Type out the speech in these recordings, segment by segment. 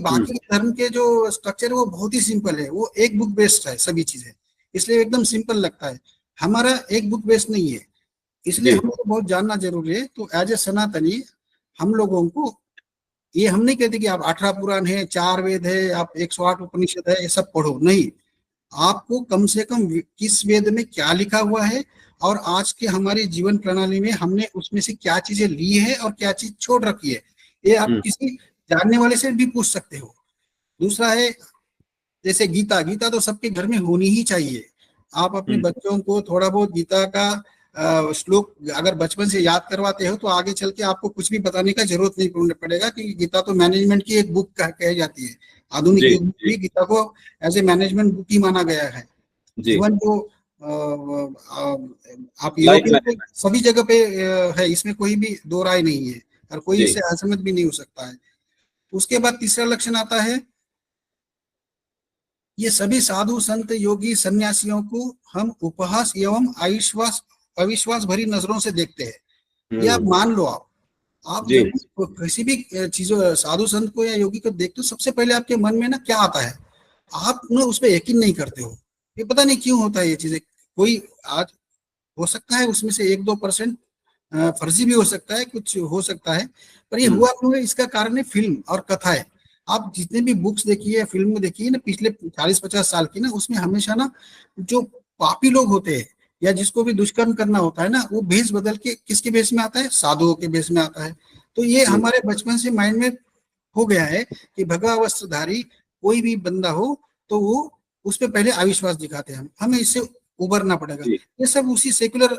बाकी धर्म के जो स्ट्रक्चर है वो बहुत ही सिंपल है, वो एक बुक बेस्ड है सभी चीजें, इसलिए एकदम सिंपल लगता है। हमारा एक बुक बेस्ड नहीं है, इसलिए जी हमको बहुत जानना जरूरी है। तो एज ए सनातनी हम लोगों को ये हम नहीं कहते कि आप 18 पुराण है, 4 वेद है, आप 108 उपनिषद है, ये सब पढ़ो, नहीं। आपको कम से कम किस वेद में क्या लिखा हुआ है और आज के हमारी जीवन प्रणाली में हमने उसमें से क्या चीजें ली है और क्या चीज छोड़ रखी है, ये आप किसी जानने वाले से भी पूछ सकते हो। दूसरा है जैसे गीता, गीता तो सबके घर में होनी ही चाहिए। आप अपने बच्चों को थोड़ा बहुत गीता का श्लोक अगर बचपन से याद करवाते हो तो आगे चल के आपको कुछ भी बताने का जरूरत नहीं पड़ेगा, कि गीता तो मैनेजमेंट की एक बुक कही जाती है। आधुनिक युग में भी गीता को एज ए मैनेजमेंट बुक ही माना गया है। इवन जो आप यूरोपियन पे सभी जगह पे है, इसमें कोई भी दो राय नहीं है और कोई इससे असहमत भी नहीं हो सकता है। उसके बाद तीसरा लक्षण आता है, ये सभी साधु संत योगी सन्यासियों को हम उपहास एवं अविश्वास भरी नजरों से देखते हैं। ये आप मान लो, आप जब किसी भी चीजों साधु संत को या योगी को देखते हो, सबसे पहले आपके मन में ना क्या आता है, आप ना उस पर यकीन नहीं करते हो। ये पता नहीं क्यों होता है ये चीजें। कोई आज हो सकता है उसमें से 1-2% फर्जी भी हो सकता है, कुछ हो सकता है, पर ये हुआ क्यों है, इसका कारण है फिल्म और कथाएं। आप जितने भी बुक्स देखिए, फिल्म देखिए ना पिछले 40-50 साल की ना, उसमें हमेशा ना जो पापी लोग होते हैं या जिसको भी दुष्कर्म करना होता है ना, वो भेष बदल के किसके भेष में आता है, साधुओं के भेष में आता है। तो ये हमारे बचपन से माइंड में हो गया है कि भगवा वस्त्रधारी कोई भी बंदा हो तो वो उस पर पहले अविश्वास दिखाते हैं। हमें इससे उबरना पड़ेगा। ये सब उसी सेक्युलर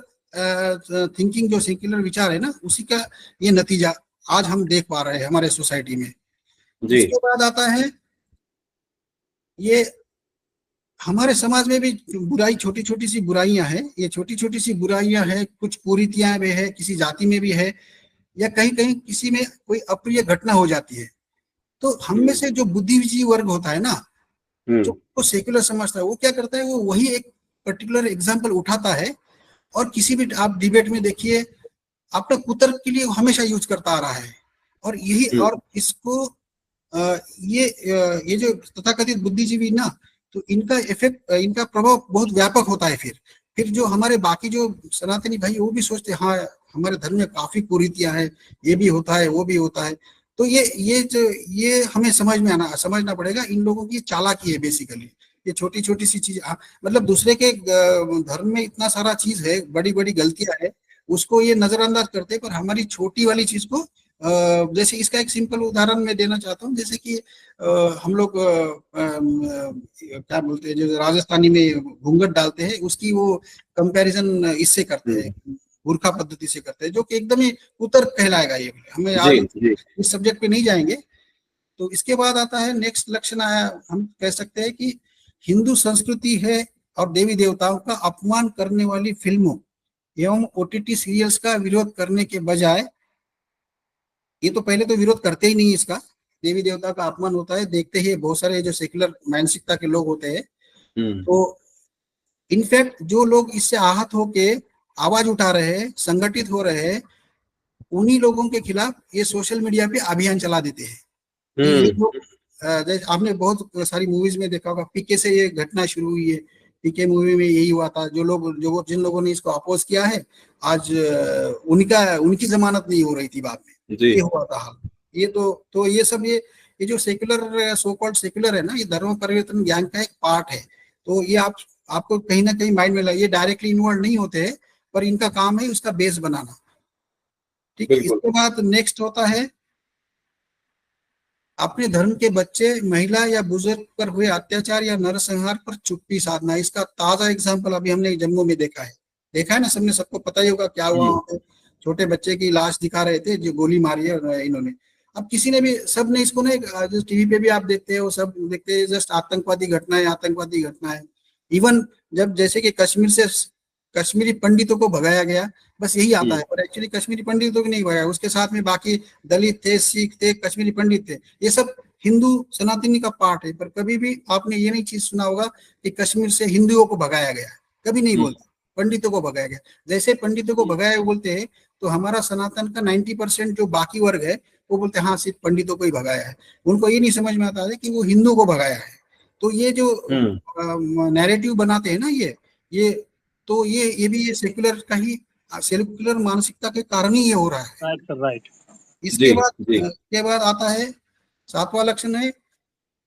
थिंकिंग, जो सेक्युलर विचार है ना, उसी का ये नतीजा आज हम देख पा रहे हैं हमारे सोसाइटी में। उसके बाद आता है ये हमारे समाज में भी बुराई, छोटी छोटी सी बुराइयां हैं। ये छोटी छोटी सी बुराइयां हैं, कुछ कुरीतियां भी है, किसी जाति में भी है, या कहीं कहीं किसी में कोई अप्रिय घटना हो जाती है, तो हम में से जो बुद्धिजीवी वर्ग होता है ना, जो सेक्युलर समझता है, वो क्या करता है, वो वही एक पर्टिकुलर एग्जाम्पल उठाता है और किसी भी आप डिबेट में देखिए अपना कुतर्क के लिए हमेशा यूज करता आ रहा है। और यही और इसको ये जो तथाकथित बुद्धिजीवी ना, तो इनका इफेक्ट, इनका प्रभाव बहुत व्यापक होता है। फिर जो हमारे बाकी जो सनातनी भाई वो भी सोचते हैं हाँ हमारे धर्म में काफी कुरीतियां हैं, ये भी होता है वो भी होता है। तो ये हमें समझना पड़ेगा, इन लोगों की चालाकी है बेसिकली। ये छोटी छोटी सी चीज, मतलब दूसरे के धर्म में इतना सारा चीज है, बड़ी बड़ी गलतियां है, उसको ये नजरअंदाज करते हैं, पर हमारी छोटी वाली चीज को जैसे इसका एक सिंपल उदाहरण मैं देना चाहता हूँ। जैसे कि हम लोग क्या बोलते हैं, जो राजस्थानी में घूंघट डालते हैं, उसकी वो कंपैरिजन इससे करते हैं, बुर्खा पद्धति से करते हैं, जो कि एकदम ही कुतर्क कहलाएगा। ये हमें आगे इस सब्जेक्ट पे नहीं जाएंगे। तो इसके बाद आता है नेक्स्ट लक्षण आया, हम कह सकते हैं कि हिंदू संस्कृति है और देवी देवताओं का अपमान करने वाली फिल्मों एवं ओटीटी सीरियल्स का विरोध करने के बजाय, ये तो पहले तो विरोध करते ही नहीं इसका, देवी देवता का अपमान होता है देखते ही बहुत सारे जो सेकुलर मानसिकता के लोग होते हैं, तो इनफैक्ट जो लोग इससे आहत होके आवाज उठा रहे हैं, संगठित हो रहे हैं, उन्हीं लोगों के खिलाफ ये सोशल मीडिया पे अभियान चला देते हैं। ये जो आपने बहुत सारी मूवीज में देखा होगा, पीके से ये घटना शुरू हुई है। पीके मूवी में यही हुआ था, जिन लोगों ने इसको अपोज किया है, आज उनकी जमानत नहीं हो रही थी बाद में, ये हुआ था हाल। ये तो ये सब ये जो सेकुलर, सो कॉल्ड सेकुलर है ना, ये धर्म परिवर्तन ज्ञान का एक पार्ट है। तो ये आपको कहीं ना कहीं माइंड में लगे, ये डायरेक्टली इन्वॉल्व नहीं होते हैं, पर इनका काम है उसका बेस बनाना। ठीक है। इसके बाद नेक्स्ट होता है अपने धर्म के बच्चे, महिला या बुजुर्ग पर हुए अत्याचार या नरसंहार पर चुप्पी साधना। इसका ताजा एग्जांपल अभी हमने जम्मू में देखा है ना, सबने, सबको पता ही होगा क्या हुआ। छोटे बच्चे की लाश दिखा रहे थे जो गोली मारी है इन्होंने। अब किसी ने भी, सब ने इसको ना, जो टीवी पे भी आप देखते हो, सब देखते हैं जस्ट आतंकवादी घटना है। इवन जब जैसे कि कश्मीर से कश्मीरी पंडितों को भगाया गया, बस यही आता है, पर एक्चुअली कश्मीरी पंडितों को नहीं भगाया, उसके साथ में बाकी दलित थे, सिख थे, कश्मीरी पंडित थे। ये सब हिंदू सनातनी का पार्ट है। पर कभी भी आपने ये नहीं चीज सुना होगा कि कश्मीर से हिंदुओं को भगाया गया, कभी नहीं बोलते, पंडितों को भगाया गया। जैसे पंडितों को भगाया बोलते हैं, तो हमारा सनातन का 90% जो बाकी वर्ग है वो बोलते हैं हाँ सिर्फ पंडितों को ही भगाया है। उनको ये नहीं समझ में आता है कि वो हिंदू को भगाया है। तो ये जो नैरेटिव बनाते हैं ना ये तो ये भी ये सेक्युलर का ही, सेक्युलर मानसिकता के कारण ही ये हो रहा है। राइट। इसके बाद आता है 7वां लक्षण है,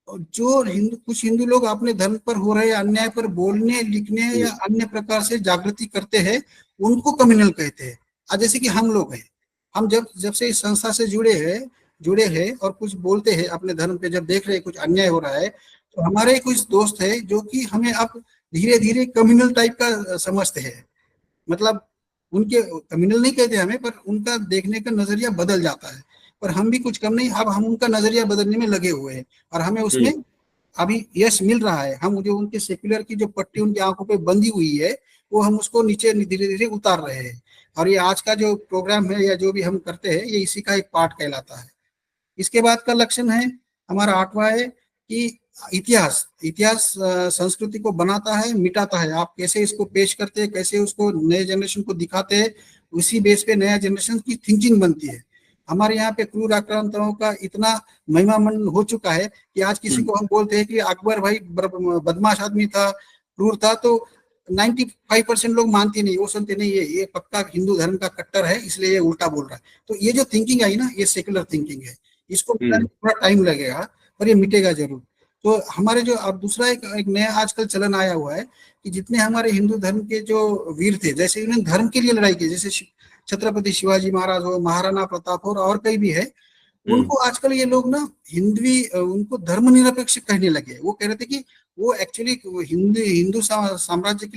जो कुछ हिंदू लोग अपने धर्म पर हो रहे अन्याय पर बोलने लिखने या अन्य प्रकार से जागृति करते हैं, उनको कम्युनल कहते हैं। जैसे कि हम लोग हैं, हम जब से इस संस्था से जुड़े हैं और कुछ बोलते हैं अपने धर्म पे, जब देख रहे हैं कुछ अन्याय हो रहा है, तो हमारे कुछ दोस्त है जो कि हमें अब धीरे धीरे कम्युनल टाइप का समझते हैं। मतलब उनके कम्युनल नहीं कहते हमें, पर उनका देखने का नजरिया बदल जाता है। पर हम भी कुछ कम नहीं, अब हम उनका नजरिया बदलने में लगे हुए हैं और हमें उसमें अभी यश मिल रहा है। हम जो उनके सेक्युलर की जो पट्टी उनकी आंखों पे बंधी हुई है, वो हम उसको नीचे धीरे धीरे उतार रहे हैं। और ये आज का जो प्रोग्राम है या जो भी हम करते हैं, ये इसी का एक पार्ट कहलाता है। इसके बाद का लक्षण है हमारा 8वां है कि इतिहास संस्कृति को बनाता है, मिटाता है। आप कैसे इसको पेश करते हैं, कैसे उसको नए जनरेशन को दिखाते हैं, उसी बेस पे नया जनरेशन की थिंकिंग बनती है। हमारे यहाँ पे क्रूर आक्रांताओं का इतना महिमामंडन हो चुका है कि आज किसी को हम बोलते हैं कि अकबर भाई बदमाश आदमी था, क्रूर था, तो 95% लोग मानते नहीं, वो सुनते नहीं ये पक्का हिंदू धर्म का कट्टर है, इसलिए ये उल्टा बोल रहा है। तो ये जो थिंकिंग आई ना, ये सेकुलर थिंकिंग है। इसको मिटाने में थोड़ा टाइम लगेगा, पर ये मिटेगा जरूर। तो हमारे जो अब दूसरा एक नया आजकल चलन आया हुआ है कि जितने हमारे हिंदू धर्म के जो वीर थे, जैसे इन्होंने धर्म के लिए लड़ाई की, जैसे छत्रपति शिवाजी महाराज हो, महाराणा प्रताप हो और कई भी है, उनको आजकल ये लोग ना उनको धर्मनिरपेक्ष कहने लगे। वो कह रहे थे कि वो एक्चुअली हिंदू साम्राज्य के लिए